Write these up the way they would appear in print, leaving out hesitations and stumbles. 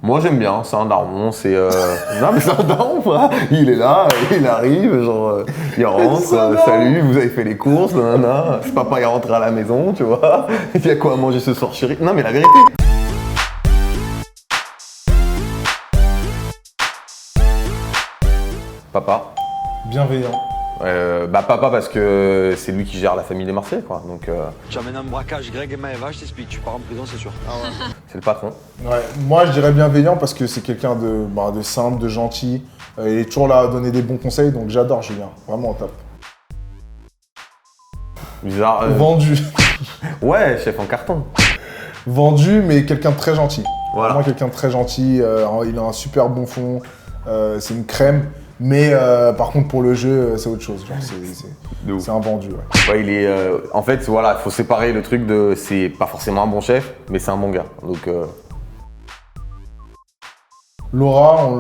Moi j'aime bien, c'est un daron, c'est... Non mais c'est un daron, quoi. Il est là, il arrive, genre, il rentre, salut, vous avez fait les courses, nanana. C'est papa, il est rentré à la maison, tu vois. Il y a quoi à manger ce soir, chérie? Non mais la vérité. Papa. Bienveillant. Papa parce que c'est lui qui gère la famille des Marseillais, quoi. Donc, Tu amènes un braquage, Greg et Maëva, je t'explique, tu pars en prison, c'est sûr. c'est le patron. Ouais, moi je dirais bienveillant parce que c'est quelqu'un de simple, de gentil. Il est toujours là à donner des bons conseils, donc j'adore Julien, vraiment au top. Bizarre. Vendu. Ouais, chef en carton. Vendu, mais quelqu'un de très gentil. Voilà. Vraiment quelqu'un de très gentil, il a un super bon fond, c'est une crème. Mais par contre pour le jeu, c'est autre chose. C'est un vendu. Ouais. Ouais, il est. En fait, voilà, il faut séparer le truc de. C'est pas forcément un bon chef, mais c'est un bon gars. Donc. Laura,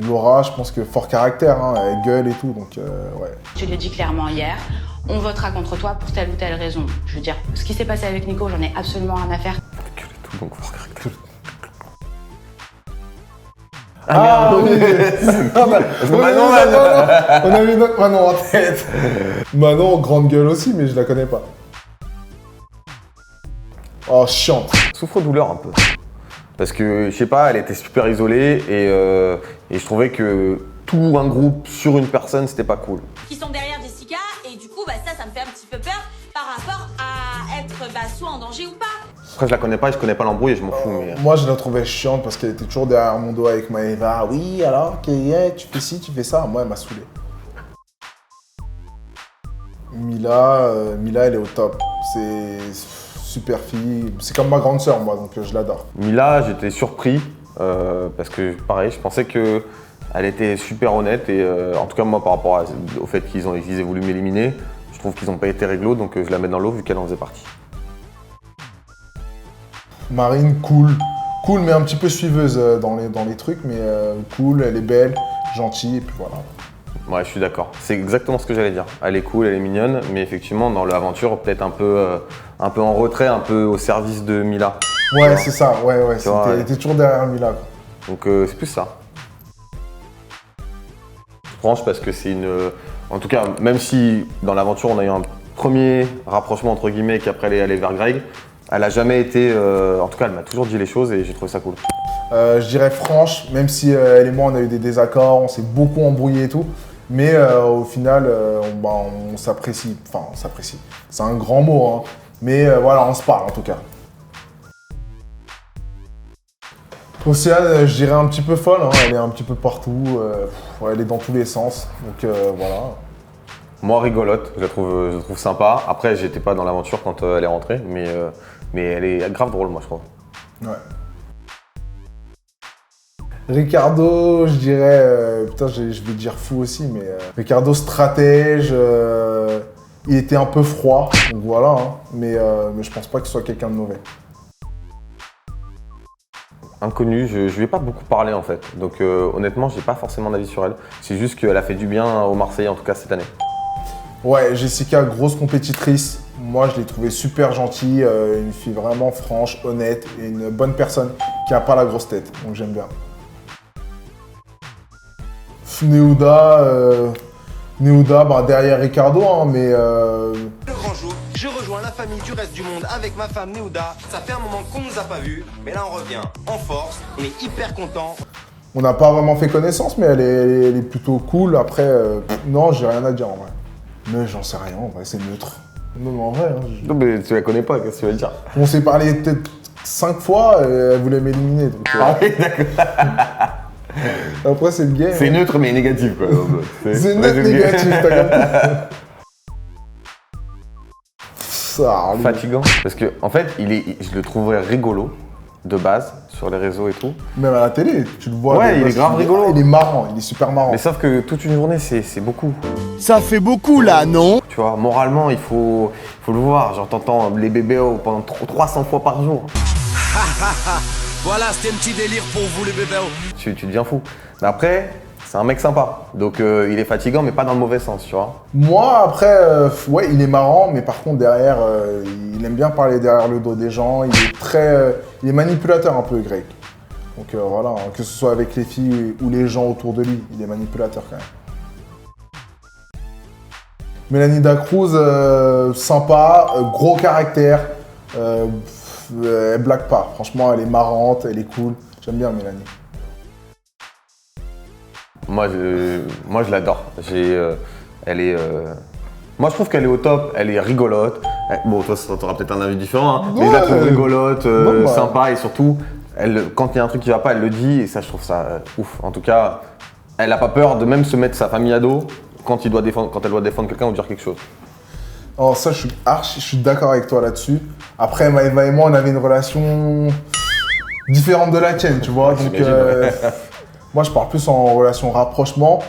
Laura, je pense que fort caractère, hein, elle gueule et tout, donc ouais. Je l'ai dit clairement hier, on votera contre toi pour telle ou telle raison. Je veux dire, ce qui s'est passé avec Nico, j'en ai absolument rien à faire. Gueule et tout, donc fort caractère. Manon, on avait notre Manon en tête. Manon, grande gueule aussi, mais je la connais pas. Oh, chiante. Souffre-douleur un peu. Parce que, je sais pas, elle était super isolée et je trouvais que tout un groupe sur une personne, c'était pas cool. Qui sont derrière Jessica et du coup ça me fait un petit peu peur par rapport à être soit en danger ou pas. Après, je la connais pas et je connais pas l'embrouille et je m'en fous. Mais... Moi, je la trouvais chiante parce qu'elle était toujours derrière mon dos avec Maëva. Oui, alors, tu fais ci, tu fais ça. Moi, elle m'a saoulé. Mila, elle est au top. C'est super fille. C'est comme ma grande sœur, moi, donc je l'adore. Mila, j'étais surpris parce que, pareil, je pensais que elle était super honnête et en tout cas, moi, par rapport au fait qu'ils aient voulu m'éliminer, je trouve qu'ils n'ont pas été réglo, donc je la mets dans l'eau vu qu'elle en faisait partie. Marine, cool, mais un petit peu suiveuse dans les trucs, mais cool, elle est belle, gentille, et puis voilà. Ouais, je suis d'accord. C'est exactement ce que j'allais dire. Elle est cool, elle est mignonne, mais effectivement, dans l'aventure, peut-être un peu en retrait, un peu au service de Mila. Ouais, c'est ça, ouais. Elle était toujours derrière Mila, quoi. Donc c'est plus ça. Franche parce que c'est une... En tout cas, même si dans l'aventure, on a eu un premier rapprochement entre guillemets et qu'après elle est allée vers Greg, elle a jamais été... En tout cas, elle m'a toujours dit les choses et j'ai trouvé ça cool. Je dirais franche, même si elle et moi, on a eu des désaccords, on s'est beaucoup embrouillé et tout. Mais au final, on s'apprécie. Enfin, on s'apprécie. C'est un grand mot, hein. Mais voilà, on se parle en tout cas. Océane, je dirais un petit peu folle, hein. Elle est un petit peu partout. Elle est dans tous les sens. Donc voilà. Moi, rigolote, je la trouve sympa. Après, j'étais pas dans l'aventure quand elle est rentrée, mais elle est grave drôle, moi, je trouve. Ouais. Ricardo, je dirais, putain, je vais dire fou aussi, mais Ricardo stratège, il était un peu froid, donc voilà, hein, mais je pense pas que ce soit quelqu'un de mauvais. Inconnue, je lui ai pas beaucoup parlé en fait, donc honnêtement, j'ai pas forcément d'avis sur elle. C'est juste qu'elle a fait du bien aux Marseillais, en tout cas cette année. Ouais, Jessica, grosse compétitrice. Moi, je l'ai trouvée super gentille, une fille vraiment franche, honnête et une bonne personne qui a pas la grosse tête, donc j'aime bien. Néouda, derrière Ricardo, hein, mais... Le grand jour, je rejoins la famille du reste du monde avec ma femme Néouda. Ça fait un moment qu'on nous a pas vus, mais là on revient en force, on est hyper contents. On n'a pas vraiment fait connaissance, mais elle est plutôt cool. Après, non, j'ai rien à dire en vrai. Mais j'en sais rien, en vrai, c'est neutre. Non, en vrai. Hein, Non, mais tu la connais pas, qu'est-ce que tu veux dire? On s'est parlé peut-être 5 fois et elle voulait m'éliminer. Ah oui, d'accord. Après, c'est le game. C'est neutre mais négatif, quoi. C'est neutre négatif, t'as compris. Ça, Fatigant. Parce que, en fait, je le trouverais rigolo, de base, sur les réseaux et tout. Même à la télé, tu le vois. Ouais, il est grave rigolo. Il est marrant, il est super marrant. Mais sauf que toute une journée, c'est beaucoup. Ça fait beaucoup là, non? Tu vois, moralement, il faut le voir. Genre, t'entends les bébés pendant 300 fois par jour. Voilà, c'était un petit délire pour vous les bébés. Tu deviens fou. Mais après, c'est un mec sympa. Donc, il est fatigant, mais pas dans le mauvais sens, tu vois. Moi, après, ouais, il est marrant, mais par contre, derrière, il aime bien parler derrière le dos des gens. Il est manipulateur un peu, Greg. Donc voilà, hein, que ce soit avec les filles ou les gens autour de lui, il est manipulateur quand même. Mélanie Dacruz, sympa, gros caractère, elle blague pas. Franchement, elle est marrante, elle est cool. J'aime bien Mélanie. Moi, je l'adore. Elle est. Moi, je trouve qu'elle est au top. Elle est rigolote. Bon, toi, t'auras peut-être un avis différent, hein, mais je la trouve rigolote, sympa et surtout, quand il y a un truc qui va pas, elle le dit et ça, je trouve ça ouf. En tout cas, elle a pas peur de même se mettre sa famille à dos quand elle doit défendre quelqu'un ou dire quelque chose. Alors ça, je suis d'accord avec toi là-dessus. Après, Maëva et moi, on avait une relation différente de la tienne, tu vois. Donc, moi, je parle plus en relation rapprochement.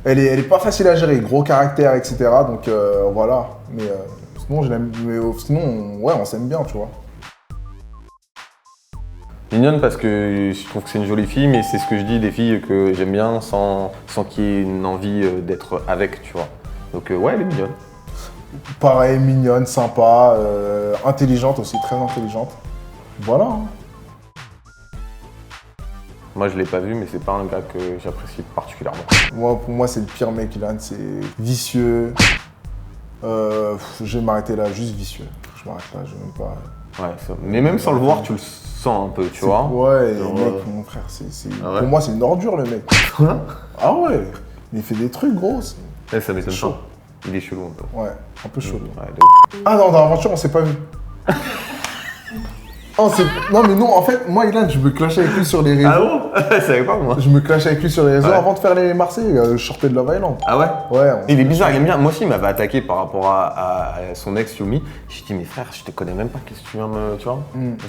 Elle est pas facile à gérer, gros caractère, etc. Donc voilà. Mais sinon, je l'aime. Mais sinon, ouais, on s'aime bien, tu vois. Mignonne parce que je trouve que c'est une jolie fille, mais c'est ce que je dis des filles que j'aime bien sans qu'il y ait une envie d'être avec, tu vois. Donc ouais, elle est mignonne. Pareil, mignonne, sympa, intelligente aussi, très intelligente. Voilà. Hein. Moi, je l'ai pas vu, mais c'est pas un gars que j'apprécie particulièrement. Pour moi, c'est le pire mec, Ilan. C'est vicieux. Je vais m'arrêter là, juste vicieux. Je m'arrête là, je vais même pas. Ouais, mais même sans le voir, tu le sens un peu, tu vois. Ouais, le mec, mon frère, Ah ouais. Pour moi, c'est une ordure, le mec. Ah ouais. Mais il fait des trucs gros. Ça m'étonne pas. Il est chelou un peu. Ouais, un peu chelou. Ouais, de ouf. Ah non, dans l'aventure, on s'est pas vu. Non, mais non, en fait, moi, Ilan, je me clashais avec lui sur les réseaux. Ah bon? Je savais pas, moi. Je me clashais avec lui sur les réseaux Ouais. avant de faire les Marseillais. Je sortais de Love Island. Ah ouais? Ouais. Il est bizarre, il aime bien. Moi aussi, il m'avait attaqué par rapport à son ex Yumi. J'ai dit, mais frère, je te connais même pas, qu'est-ce que tu viens me. Tu vois?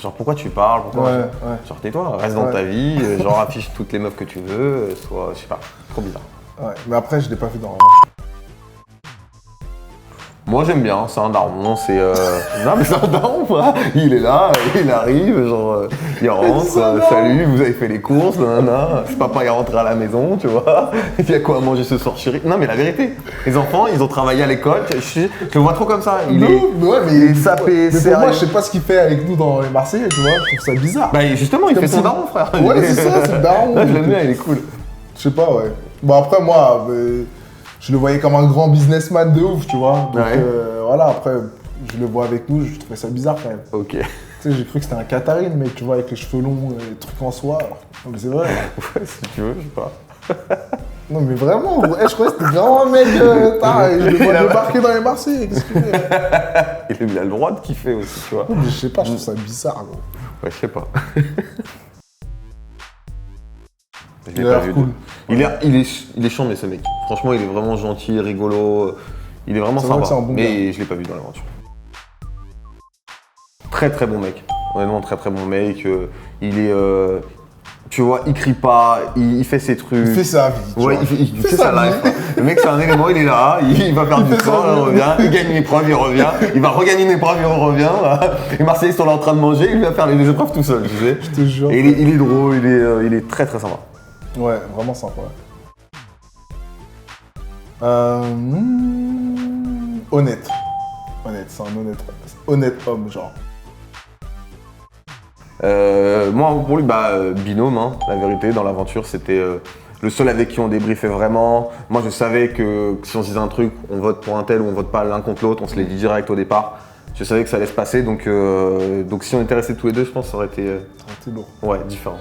Genre, pourquoi tu parles? Pourquoi Ouais. Genre, tais-toi, reste dans ta vie, genre, affiche toutes les meufs que tu veux, soit. Je sais pas, trop bizarre. Ouais, mais après, je l'ai pas fait dans l'aventure. Moi j'aime bien, c'est un daron, c'est non mais c'est un daron quoi. Il est là, il arrive, genre il rentre, salut, vous avez fait les courses, nanana. C'est papa il est rentré à la maison, tu vois. Il y a quoi à manger ce soir chérie? Non mais la vérité, les enfants ils ont travaillé à l'école, je le vois trop comme ça. Il est sapé, mais sérieux. pour moi, je sais pas ce qu'il fait avec nous dans les Marseillais, tu vois, je trouve ça bizarre. Bah justement, il Comme fait son si- daron frère. Ouais, c'est ça, c'est le daron. Là, je l'aime bien, il est cool. Je sais pas, ouais. Bon, après, moi, je le voyais comme un grand businessman de ouf, tu vois. Donc Ouais. voilà, après, je le vois avec nous, je trouvais ça bizarre quand même. Ok. Tu sais, j'ai cru que c'était un Qatari, le mec, tu vois, avec les cheveux longs, les trucs en soie. Alors. Non, mais c'est vrai. Ouais, si tu veux, je sais pas. Non, mais vraiment, je croyais que c'était vraiment un mec, je le vois débarquer dans les Marseillais, qu'est-ce qu'il fait? Il a le droit de kiffer aussi, tu vois. Non, mais je sais pas, je trouve ça bizarre, gros. Ouais, je sais pas. Je Il l'ai a pas l'air vu. cool. Il est chambé ce mec. Franchement, il est vraiment gentil, rigolo. Il est vraiment C'est vrai sympa. que c'est un bon mais je l'ai pas vu dans l'aventure. Très très bon mec. Honnêtement, très très bon mec. Il est. Tu vois, il crie pas, il fait ses trucs. Il fait sa vie. tu Ouais, vois. il fait sa life. Le mec, c'est un élément, il est là, il va faire du fait sport, sa il vie. revient, il gagne une épreuve, il revient, il va regagner une épreuve, il revient. Les Marseillais sont là en train de manger, il va faire les épreuves tout seul, tu sais. Je te jure. Et il est drôle, il est très très sympa. Ouais, vraiment sympa. Honnête. Honnête, c'est un honnête homme, genre. Moi, pour lui, binôme, hein, la vérité, dans l'aventure, c'était le seul avec qui on débriefait vraiment. Moi, je savais que si on se disait un truc, on vote pour un tel ou on vote pas l'un contre l'autre, on se les dit direct au départ. Je savais que ça allait se passer, donc si on était restés tous les deux, je pense que ça aurait été C'est lourd. ouais, différent.